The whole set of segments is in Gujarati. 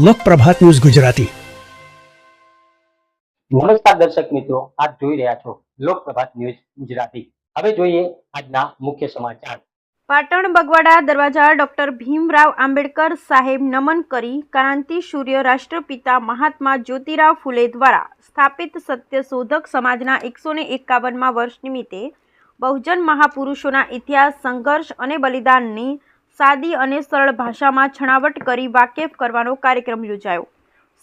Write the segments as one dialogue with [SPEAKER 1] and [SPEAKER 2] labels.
[SPEAKER 1] લોકપ્રભાત ન્યૂઝ ગુજરાતી।
[SPEAKER 2] નમસ્કાર દર્શક મિત્રો, આપ જોઈ રહ્યા છો લોકપ્રભાત ન્યૂઝ ગુજરાતી। હવે જોઈએ આજના મુખ્ય સમાચાર।
[SPEAKER 3] પાટણ બગવાડા દરવાજા ડોક્ટર ભીમરાવ આંબેડકર સાહેબ નમન કરી ક્રાંતિ સૂર્ય રાષ્ટ્રપિતા મહાત્મા જ્યોતિરાવ ફૂલે દ્વારા સ્થાપિત સત્યશોધક સમાજના 151મા વર્ષ નિમિત્તે બહુજન મહાપુરુષોના ઇતિહાસ, સંઘર્ષ અને બલિદાનની સાદી અને સરળ ભાષામાં છણાવટ કરી વાકેફ કરવાનો કાર્યક્રમ યોજાયો।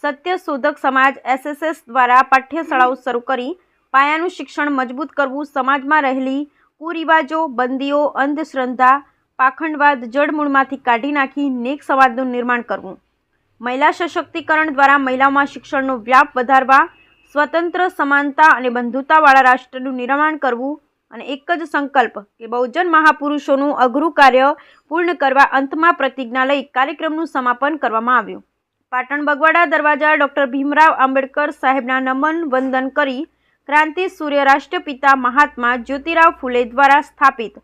[SPEAKER 3] સત્યશોધક સમાજ SSS દ્વારા પાઠ્યશાળાઓ શરૂ કરી પાયાનું શિક્ષણ મજબૂત કરવું, સમાજમાં રહેલી કુરિવાજો, બંદીઓ, અંધશ્રદ્ધા, પાખંડવાદ જડમૂળમાંથી કાઢી નાખી નેક સમાજનું નિર્માણ કરવું, મહિલા સશક્તિકરણ દ્વારા મહિલાઓમાં શિક્ષણનો વ્યાપ વધારવા, સ્વતંત્ર, સમાનતા અને બંધુતાવાળા રાષ્ટ્રનું નિર્માણ કરવું અને એક જ સંકલ્પ કે બહુજન મહાપુરુષોનું અઘરું કાર્ય પૂર્ણ કરવા અંતમાં પ્રતિજ્ઞા લઈ કાર્યક્રમનું સમાપન કરવામાં આવ્યું। પાટણ બગવાડા દરવાજા ડોક્ટર ભીમરાવ આંબેડકર સાહેબના નમન વંદન કરી ક્રાંતિ સૂર્ય રાષ્ટ્રપિતા મહાત્મા જ્યોતિરાવ ફૂલે દ્વારા સ્થાપિત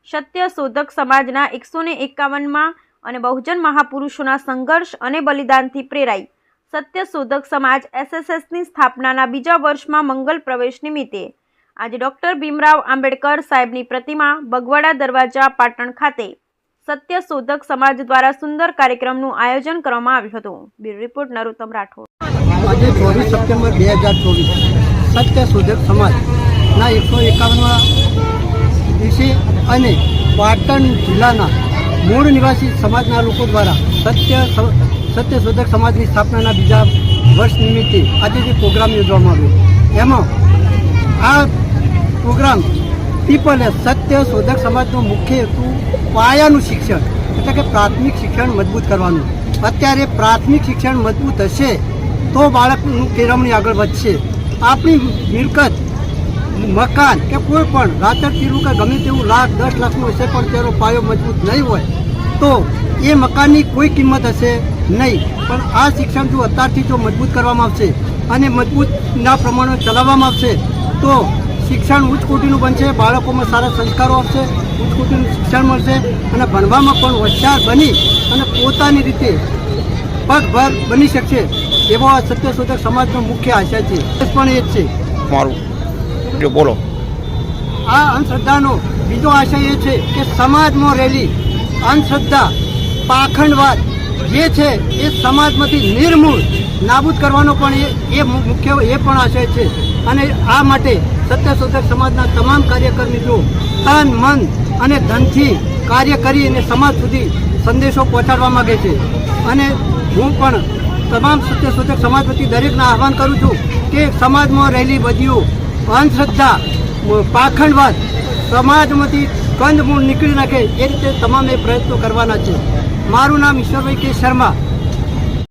[SPEAKER 3] સત્યશોધક સમાજના 151મા અને બહુજન મહાપુરુષોના સંઘર્ષ અને બલિદાનથી પ્રેરાઈ સત્યશોધક સમાજ SSSની સ્થાપનાના બીજા વર્ષમાં મંગલ પ્રવેશ નિમિત્તે આજે ડોક્ટર ભીમરાવ આંબેડકર સાહેબની પ્રતિમા બગવાડા દરવાજા પાટણ ખાતે સત્યશોધક સમાજ દ્વારા સુંદર કાર્યક્રમનું આયોજન કરવામાં આવ્યું હતું। Bureau report Narottam Rathod.
[SPEAKER 4] આજે 24 સપ્ટેમ્બર 2024 સત્યશોધક સમાજના 151મા દિવસે અને પાટણ જિલ્લાના મૂળ નિવાસી સમાજના લોકો દ્વારા સત્યશોધક સમાજની સ્થાપનાના બીજા વર્ષ નિમિત્તે આજે જે પ્રોગ્રામ યોજવામાં આવ્યો, એમાં આ પ્રોગ્રામ પીપલે સત્યશોધક સમાજનો મુખ્ય હેતુ પાયાનું શિક્ષણ એટલે કે પ્રાથમિક શિક્ષણ મજબૂત કરવાનું। અત્યારે પ્રાથમિક શિક્ષણ મજબૂત હશે તો બાળકનું કેળવણી આગળ વધશે। આપણી મિલકત, મકાન કે કોઈ પણ રાતર તીરું કે ગમે તેવું લાખ 10 લાખનું હશે પણ તેનો પાયો મજબૂત નહીં હોય તો એ મકાનની કોઈ કિંમત હશે નહીં। પણ આ શિક્ષણ જો અત્યારથી જો મજબૂત કરવામાં આવશે અને મજબૂતના પ્રમાણે ચલાવવામાં આવશે તો શિક્ષણ ઉચ્ચ કોટીનું બનશે, બાળકોમાં સારા સંસ્કારો આવશે, ઉચ્ચ કોટીનું શિક્ષણ મળશે અને ભણવામાં પણ હોશિયાર બની અને પોતાની રીતે પગભર બની શકશે એવો આ સત્યશોધક સમાજનો મુખ્ય આશય છે। પણ એ જ છે
[SPEAKER 5] મારું બોલો।
[SPEAKER 4] આ અંધશ્રદ્ધાનો બીજો આશય એ છે કે સમાજમાં રહેલી અંધશ્રદ્ધા, પાખંડવાદ જે છે એ સમાજમાંથી નિર્મૂળ નાબૂદ કરવાનો પણ એ મુખ્ય એ પણ આશય છે। અને આ માટે સત્યશોધક સમાજના તમામ કાર્યકર મિત્રો તન, મન અને ધનથી કાર્ય કરી અને સમાજ સુધી સંદેશો પહોંચાડવા માગે છે। અને હું પણ તમામ સત્યશોધક સમાજ વતી દરેકને આહ્વાન કરું છું કે સમાજમાં રહેલી બધીઓ અંધશ્રદ્ધા, પાખંડવાદ સમાજમાંથી કંદમૂળ નીકળી નાખે એ રીતે તમામે પ્રયત્નો કરવાના છે। મારું નામ ઈશ્વરભાઈ કે શર્મા,